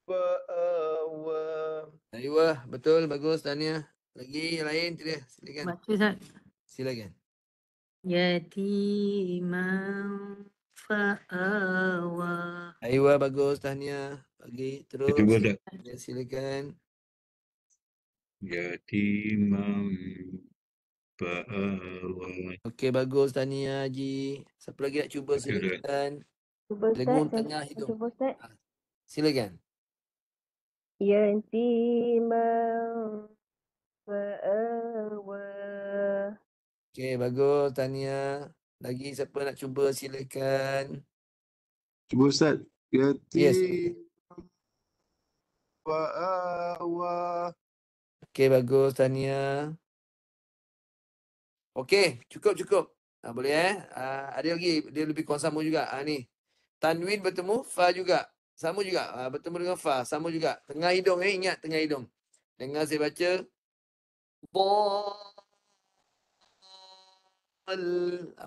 fa'awa. Ayuh, betul, bagus, tahniah. Lagi yang lain silakan. Baca Ustaz. Silakan. Yatimam fa'awa. Ayuh, bagus, tahniah. Lagi terus. Cuba Ustaz. Ya, silakan. Yatimam fa'awa. Okey, bagus, tahniah Haji. Siapa lagi nak cuba Okey, Ustaz. silakan. Cuba Ustaz. Dengung Saya tengah hidung. cuba Ustaz. Silakan. Yatimam fa'awa. Okey, bagus, tahniah. Lagi siapa nak cuba silakan. Cuba Ustaz. Yes. Fa'awa. Okey, bagus, tahniah. Okey, cukup. Boleh ada lagi, dia lebih kurang sama juga. Ni. Tanwin bertemu fa juga. Sama juga. Bertemu dengan fa, sama juga. Tengah hidung ingat tengah hidung. Dengar saya baca.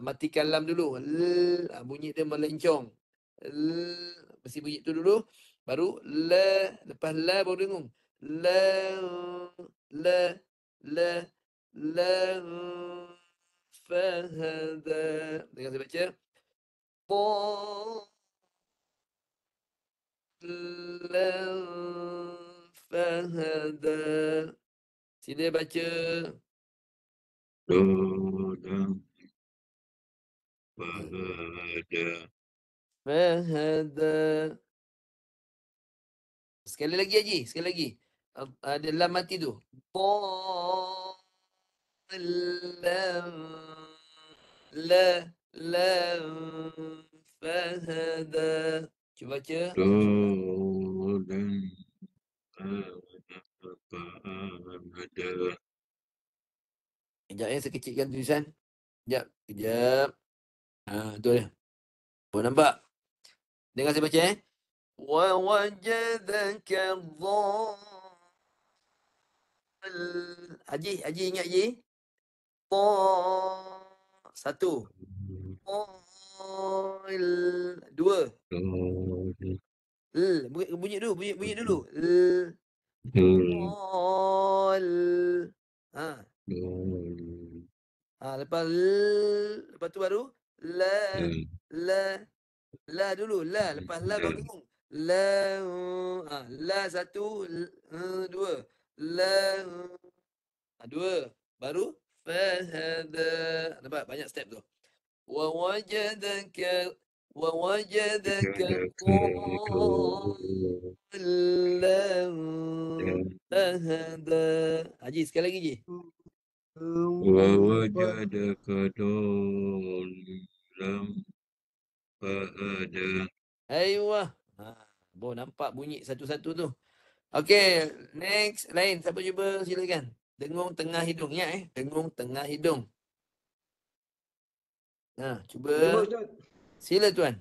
Matikan lam dulu. Bunyi dia melencong. Mesti bunyi tu dulu. Baru la, lepas la baru dengung. La fahada. Dengar saya baca. Fahada. Sila baca. Dodam fahada. Fahada. Sekali lagi Haji, sekali lagi. Ada lam mati tu. Lam fahada. Cuba baca. Dodam fahada. Sekejap saya kecilkan tulisan. Kejap. Tu dia. Boleh nampak? Dengar saya baca Wa wajadaka Haji ingat Haji? Satu. Dua. Bunyi dulu. Lepas tu baru la dulu. Lepas la baru dengung. La satu, dua. Dua. Baru fahada. Nampak banyak step tu. Wa wajadaka fahada. Haji sekali lagi Haji. Wa wajadaka dhallam fahada. Ayuh. Boleh nampak bunyi satu-satu tu. Okey, next. Lain, siapa cuba silakan. Dengung tengah hidung. Ingat dengung tengah hidung. Cuba. Sila tuan.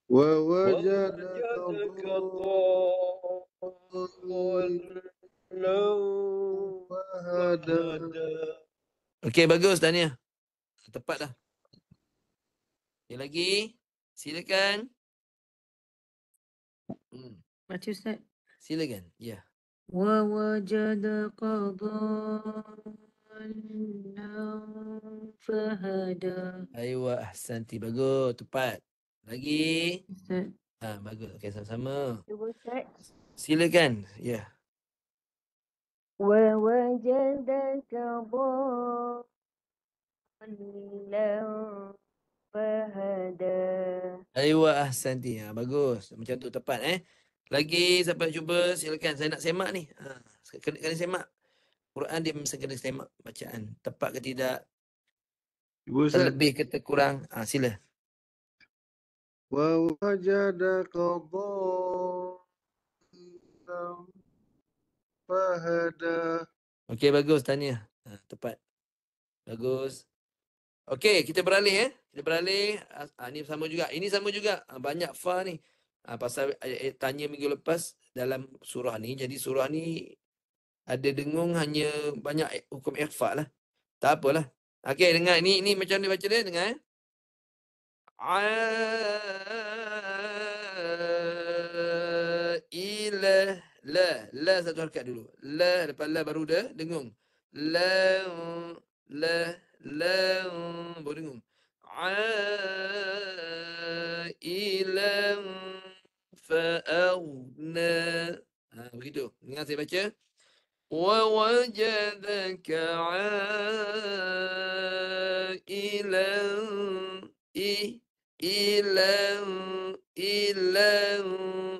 Wa wajadaka fahada. Okey, bagus tahniah. Tepat dah. Yang lagi, silakan. Baca Ustaz. Silakan. Ya. Wa wajadaka fahada. Ayuh, ahsanti. Bagus, tepat. Lagi. Ustaz. Bagus. Okey, sama-sama. Cuba Ustaz. Silakan. Ya. Wa wajadaka dhallam fahada. Ayuh, ahsanti. Bagus. Macam tu tepat Lagi siapa nak cuba silakan. Saya nak semak ni. Kena semak. Quran dia mesti kena semak bacaan. Tepat ke tidak? Cuba Ustaz. Terlebih ke terkurang? Sila. Wa wajadaka dhallam fahada. Okey, bagus. Tahniah. Tepat. Bagus. Okey, kita beralih Kita beralih. Ni sama juga. Ini sama juga. Banyak fa ni. Pasal ayat tanya minggu lepas dalam surah ni. Jadi surah ni ada dengung hanya banyak hukum ikhfa lah. Tak apalah. Okey, dengar. Ni macam mana baca dia? Dengar. Ilah. La satu harakat dulu. La, lepas la baru dah dengung. La, baru dengung. Ilah fa'aghna. Begitu. Dengar saya baca. ووجدك عائلا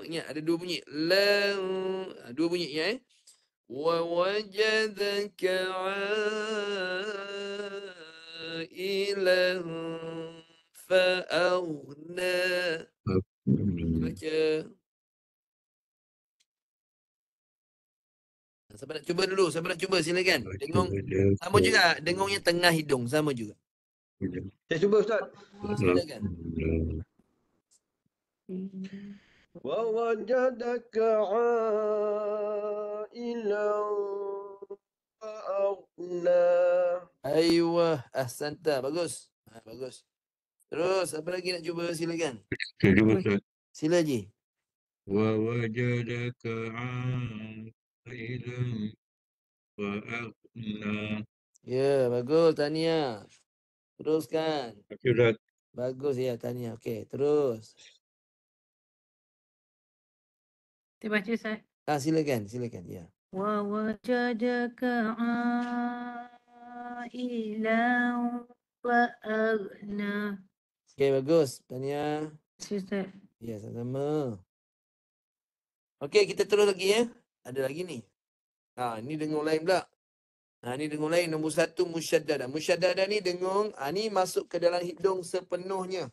ingat ada dua bunyi dua bunyi ya ووجدك عائلا فأغنى baca. Siapa nak cuba dulu? Siapa nak cuba? Silakan. Dengung sama juga. Dengungnya tengah hidung sama juga. Saya cuba Ustaz. Silakan. ووجدك عائلا فأغنى. Aywa, ahsanta. Bagus. Bagus. Terus, apa lagi nak cuba? Silakan. Saya cuba Ustaz. Sila Haji. ووجدك عائلا فأغنى. Ya, bagus. Tahniah. Teruskan. Okey Ustaz. Bagus ya, tahniah. Okey, terus. Saya baca Ustaz. Silakan. Ya. ووجدك عائلا فأغنى. Okey, bagus. Tahniah. Terima kasih Ustaz. Ya, sama-sama. Okey, kita terus lagi ya. Ada lagi ni. Ni dengung lain pula. Ni dengung lain. Nombor 1, musyaddadah. Musyaddadah ni dengung. Ni masuk ke dalam hidung sepenuhnya.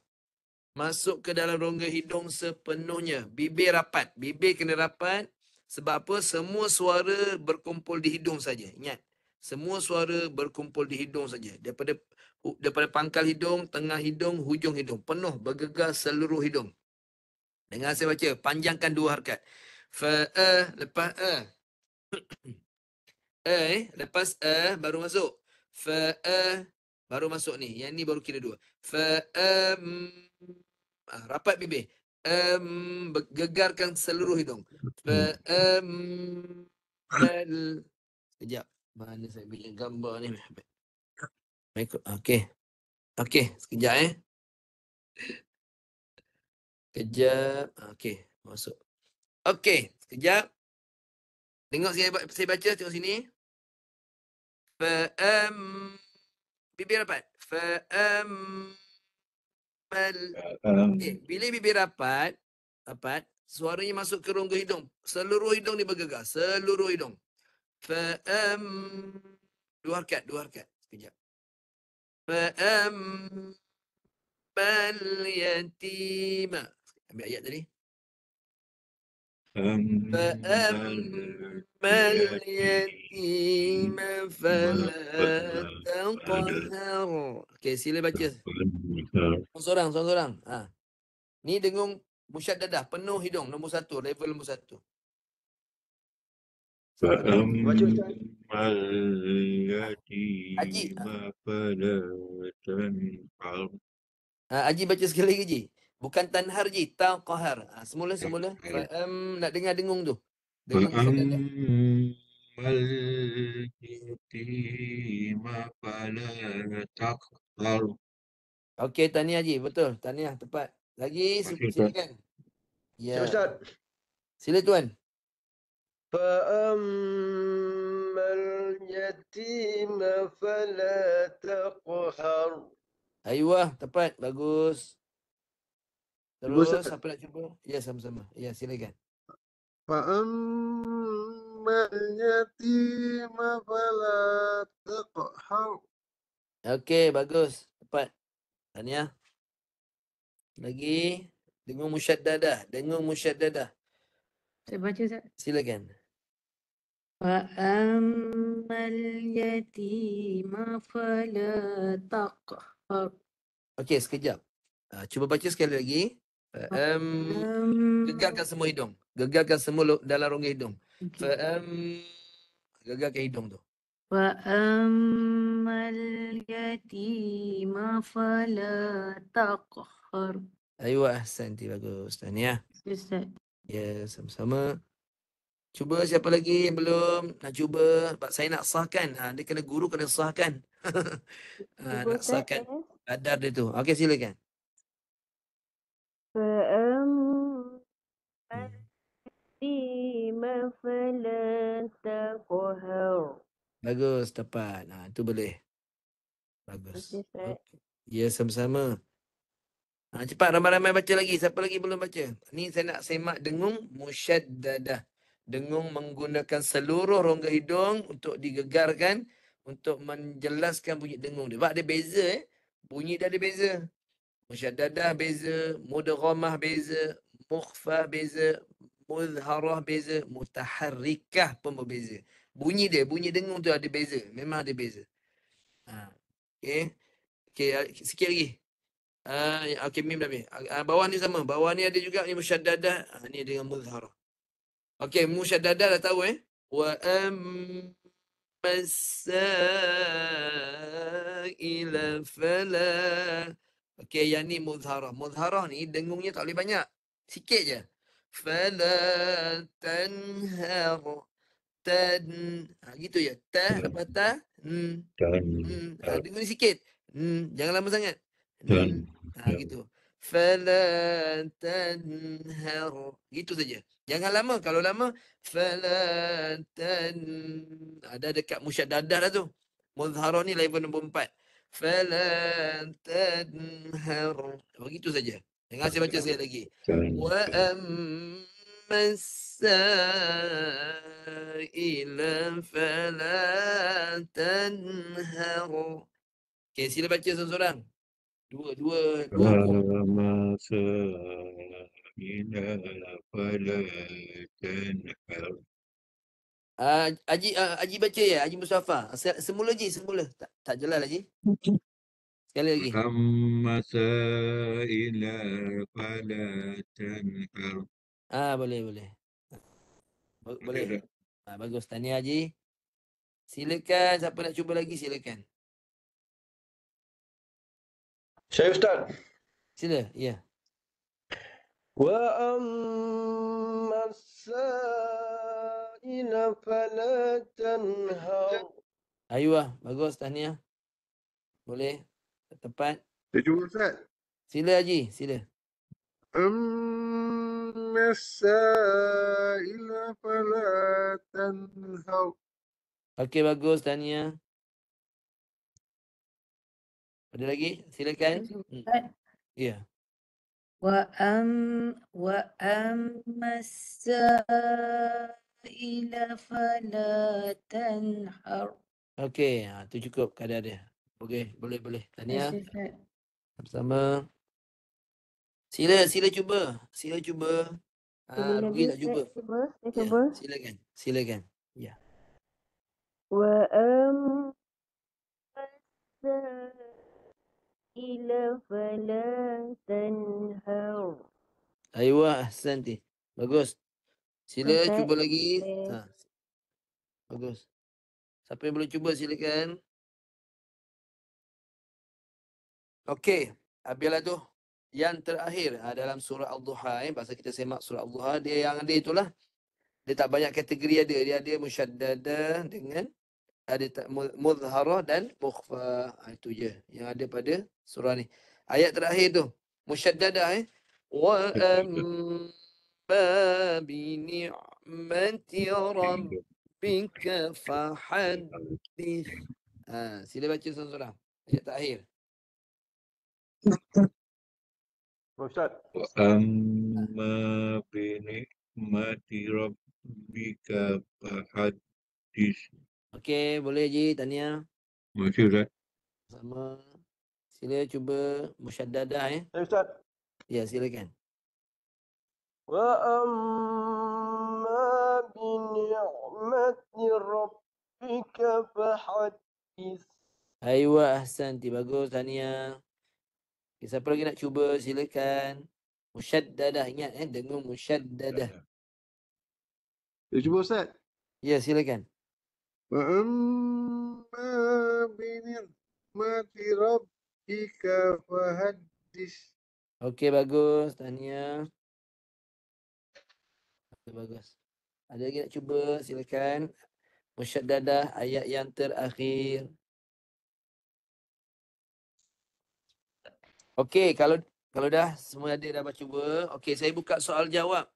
Masuk ke dalam rongga hidung sepenuhnya. Bibir rapat. Bibir kena rapat. Sebab apa? Semua suara berkumpul di hidung saja. Ingat. Semua suara berkumpul di hidung saja. Daripada pangkal hidung, tengah hidung, hujung hidung. Penuh bergegar seluruh hidung. Dengar saya baca. Panjangkan 2 harakat. Lepas lepas baru masuk. Baru masuk ni. Yang ni baru kira 2. Rapat bibir. Gegarkan seluruh hidung. Sekejap. Mana saya bikin gambar ni? Okey. Sekejap Kejap. Okey. Masuk. Okey. Sekejap. Tengok saya baca. Tengok sini. Bibir rapat. Bila bibir rapat, suaranya masuk ke rongga hidung. Seluruh hidung ni bergegar. Seluruh hidung. 2 harakat. Sekejap. Yatima. Ambil ayat tadi. اليتيم فلا تقهر. Okey, sila baca. Seorang. Ni dengung musyaddadah, penuh hidung. Nombor 1, level nombor 1. فأما اليتيم فلا تنهر. Haji baca sekali lagi, Ji. Bukan tanhar, Ji. Taqhar. Semula. Nak dengar dengung tu. Dengung musyaddadah. فأما اليتيم فلا تقهر. Okey, tahniah, Haji. Betul. Tahniah, tepat. Lagi, silakan. Ya. Ustaz. Sila, Tuan. فأما اليتيم فلا تقهر. Aywa, tepat. Bagus. Cuba, Terus, Ustaz. siapa nak cuba? Ya, sama-sama. Ya, silakan. فأما اليتيم فلا تقهر. Okey, bagus. Tepat. Tahniah. Lagi. Dengung musyaddadah. Saya baca Ustaz. Silakan. وأما اليتيم فلا تقهر. Okey, sekejap. Cuba baca sekali lagi. Gegarkan semua hidung. Gegarkan semua dalam rongga hidung. Gegarkan hidung tu. وأما اليتيم فلا تقهر. Aywa, ahsanti, bagus. Tahniah. Ustaz. Ya, sama-sama. Cuba siapa lagi yang belum nak cuba? Sebab saya nak sahkan. Dia kena guru kena sahkan. Cuba Nak Ustaz. sahkan kadar dia tu. Okey, silakan. فأما اليتيم فلا تقهر. Bagus, tepat. Itu boleh. Bagus. Okey, Ustaz. Okey. Ya, sama-sama. Cepat ramai-ramai baca lagi. Siapa lagi belum baca? Ni saya nak semak dengung musyaddadah. Dengung menggunakan seluruh rongga hidung untuk digegarkan untuk menjelaskan bunyi dengung dia. Sebab ada beza Bunyi dia ada beza. Musyaddadah beza, mudghamah beza, mukhfah beza, muzharah beza, mutaharrikah pun berbeza. Bunyi dengung tu ada beza. Memang ada beza. Okey. Okey, sikit lagi. Okey, mim dah habis. Bawah ni sama. Bawah ni ada juga ni musyaddadah. Ni dengan muzharah. Okey, musyaddadah dah tahu Wa ammas-sa'ila fala. Okey, yang ni muzharah. Muzharah ni dengungnya tak boleh banyak. Sikit je. Fala tanhar. Gitu je. Ta lepas ta. Dengung ni sikit. Jangan lama sangat. Gitu. Fala tanhar. Gitu saja. Jangan lama. Kalau lama fala ada dekat musyaddadah dah tu. Muzharah ni level nombor 4. Fala tanhar. Begitu saja. Jangan saya baca sekali lagi. Wa ammas-sa'ila fala tanhar. Okey, sila baca seorang-seorang. Dua pun. Haji baca ya, Haji Mustafa. Semula Haji, semula. Tak jelas Haji. Sekali lagi. Ammasaila fala tanhar. Boleh. Boleh. Bagus. Tahniah Haji. Silakan, siapa nak cuba lagi silakan. Saya Ustaz. Sila, ya. Wa ammas-sa'ila fala tanhar. Ayuh, bagus. Tahniah. Boleh. Tepat. Saya cuba Ustaz. Sila Haji, sila. Ammas-sa'ila fala tanhar. Okey, bagus. Tahniah. Ada lagi? Silakan. Ya. وأما فلا تنحر. Okey, tu cukup kadar dia. Okey, boleh. Tahniah. Ustaz. Sama-sama. Sila cuba. Rugi tak cuba. Saya cuba. Silakan. Ya. Wa ammas-sa'ila fala tanhar. Aywa, ahsanti. Bagus. Sila Ustaz. cuba lagi. Okay. Bagus. Siapa yang belum cuba silakan. Okey, biarlah tu. Yang terakhir dalam surah Al-Duha. Pasal kita semak surah Al-Duha. Dia yang ada itulah. Dia tak banyak kategori ada. Dia ada musyaddadah dengan ada muzharah dan mukhfa. Itu je yang ada pada surah ni. Ayat terakhir tu. Musyaddadah. Wa amma bi ni'mati rabbika fahaddith. Sila baca seorang-seorang. Ayat terakhir. Ustaz. Wa amma bi ni'mati rabbika fahaddith. Okey, boleh Haji. Tahniah. Terima kasih Ustaz. Sama. Sila cuba musyaddadah. Ustaz. Ya, silakan. Wa amma bi ni'mati rabbika fahaddith. Aywa, ahsanti. Bagus, tahniah. Siapa lagi nak cuba, silakan. Musyaddadah. Ingat dengung musyaddadah. Cuba Ustaz. Ya, silakan. وأما بنعمة ربك فحدث. Okey, bagus. Tahniah. Bagus. Ada lagi nak cuba? Silakan. Musyaddadah ayat yang terakhir. Okey, kalau dah semua ada dah cuba. Okey, saya buka soal jawab.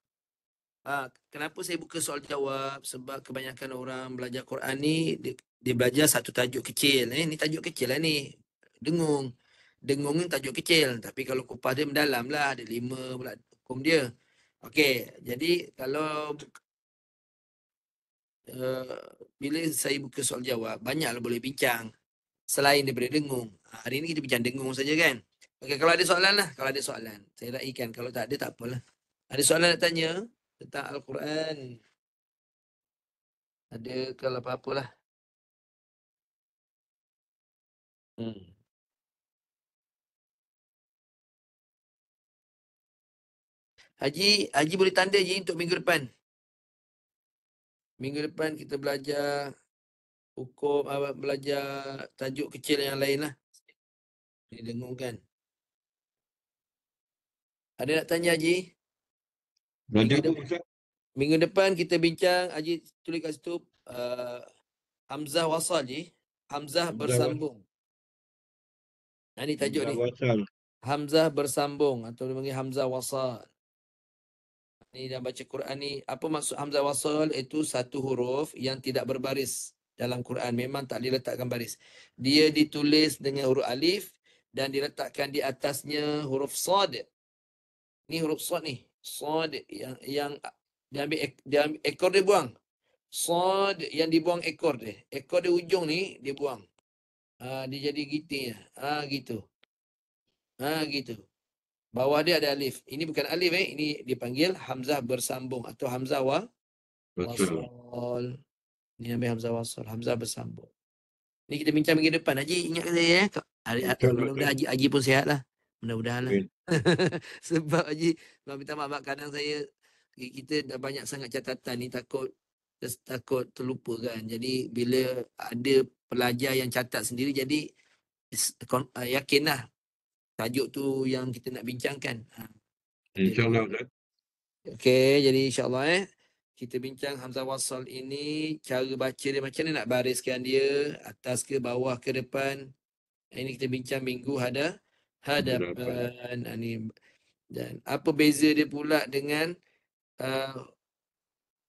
Kenapa saya buka soal jawab? Sebab kebanyakan orang belajar Quran ni dia belajar satu tajuk kecil. Ni tajuk kecil lah ni. Dengung. Dengung ni tajuk kecil. Tapi kalau kupas dia mendalam lah. Ada 5 pula hukum dia. Okey, jadi kalau bila saya buka soal jawab, banyaklah boleh bincang. Selain daripada dengung. Hari ni kita bincang dengung saja kan. Okey, kalau ada soalan lah. Kalau ada soalan. Saya raikan. Kalau tak ada, tak apalah. Ada soalan nak tanya tentang Al-Quran? Ada kalau apa-apalah. Haji boleh tanda je untuk minggu depan. Minggu depan kita belajar hukum, belajar tajuk kecil yang lain lah. Didengungkan. Ada nak tanya Haji? Minggu depan kita bincang, Haji tulis kat situ, Hamzah wasal je. Hamzah bersambung. Ini tajuk ni. Hamzah bersambung atau dia panggil Hamzah wasal. Ni dalam baca Quran ni, apa maksud Hamzah wasal? Itu satu huruf yang tidak berbaris dalam Quran. Memang tak diletakkan baris. Dia ditulis dengan huruf alif dan diletakkan di atasnya huruf sad. Ni huruf sad ni. Sad yang dia ambil ekor dia buang. Sad yang dibuang ekor dia. Ekor dia ujung ni dia buang. Dia jadi giting. Gitu. Gitu. Bawah dia ada alif. Ini bukan alif ini dipanggil Hamzah bersambung atau Hamzah wasal. Ini ambil Hamzah wasal, Hamzah bersambung. Ni kita bincang minggu depan. Haji ingat saya mudah-mudahan Haji pun sihat lah. Mudah-mudahan lah. Sebab Haji, minta maaf kadang saya kita dah banyak sangat catatan ni takut terlupa kan. Jadi bila ada pelajar yang catat sendiri jadi yakinlah tajuk tu yang kita nak bincangkan. InsyaAllah Ustaz. Okey, jadi insyaAllah kita bincang Hamzah wasal ini, cara baca dia macam mana nak bariskan dia, atas ke bawah ke depan. Ini kita bincang minggu hadapan. Dan apa beza dia pula dengan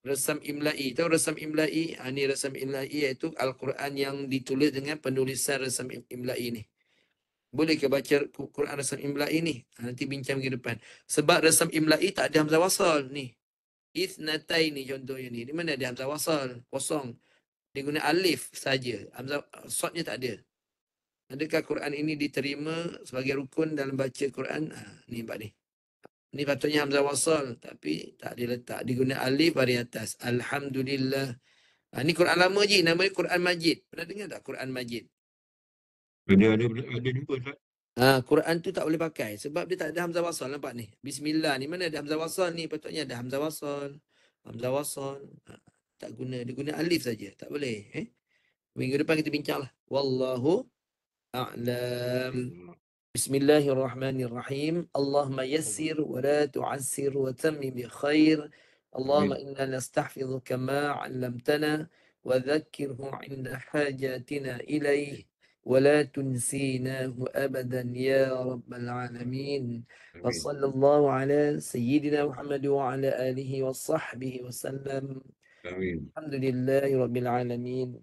resam imla'i. Tahu resam imla'i? Ini resam imla'i iaitu Al-Quran yang ditulis dengan penulisan resam imla'i ni. Boleh ke baca Quran resam imla'i ni? Nanti bincang minggu depan. Sebab resam imla'i tak ada Hamzah wasal ni. Ithnatai ni contohnya ni. Di mana ada Hamzah wasal? Kosong. Dia guna alif saja. Hamzah sodnya tak ada. Adakah Quran ini diterima sebagai rukun dalam baca Quran? Ni nampak ni. Ni patutnya Hamzah wasal. Tapi tak diletak. Diguna alif dari atas. Alhamdulillah. Ni Quran lama je. Namanya Quran Majid. Pernah dengar tak Quran Majid? Ada jumpa Ustaz. Quran tu tak boleh pakai. Sebab dia tak ada Hamzah wasal. Nampak ni. Bismillah ni. Mana ada Hamzah wasal ni? Patutnya ada Hamzah wasal. Hamzah wasal. Tak guna. Dia guna alif saja. Tak boleh. Minggu depan kita bincang lah. Wallahu a'lam. Bismillahirrahmanirrahim. Allahumma yassir wa la tu'assir wa tammi bi khair. Allahumma inna nastahfidhuka ma 'allamtana wa dhakkirhu 'inda hajatina ilaih. ولا تنسيناه أبدا يا رب العالمين وصلى الله على سيدنا محمد وعلى آله وصحبه وسلم الحمد لله رب العالمين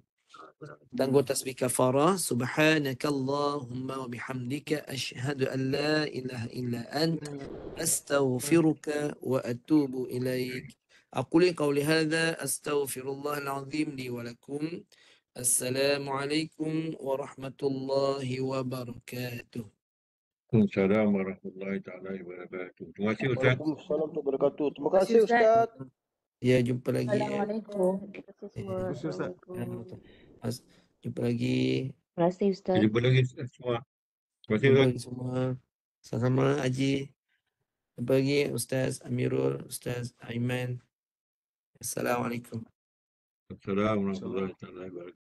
تنقل تسبيح كفارة سبحانك اللهم وبحمدك أشهد أن لا إله إلا أنت أستغفرك وأتوب إليك أقول قولي هذا أستغفر الله العظيم لي ولكم Assalamualaikum warahmatullahi wabarakatuh. Assalamualaikum warahmatullahi wabarakatuh. Terima kasih Ustaz. Waalaikumsalam warahmatullahi wabarakatuh. Terima kasih Ustaz. Ya, jumpa lagi. Assalamualaikum. Terima kasih semua. Terima kasih, Ustaz. Assalamualaikum. Jumpa lagi. Terima kasih Ustaz. Jumpa lagi semua. Terima kasih Jumpa Ustaz. lagi semua. Sama-sama Haji. Apa lagi? Ustaz Amirul, Ustaz Aiman. Assalamualaikum. Assalamualaikum warahmatullahi wabarakatuh.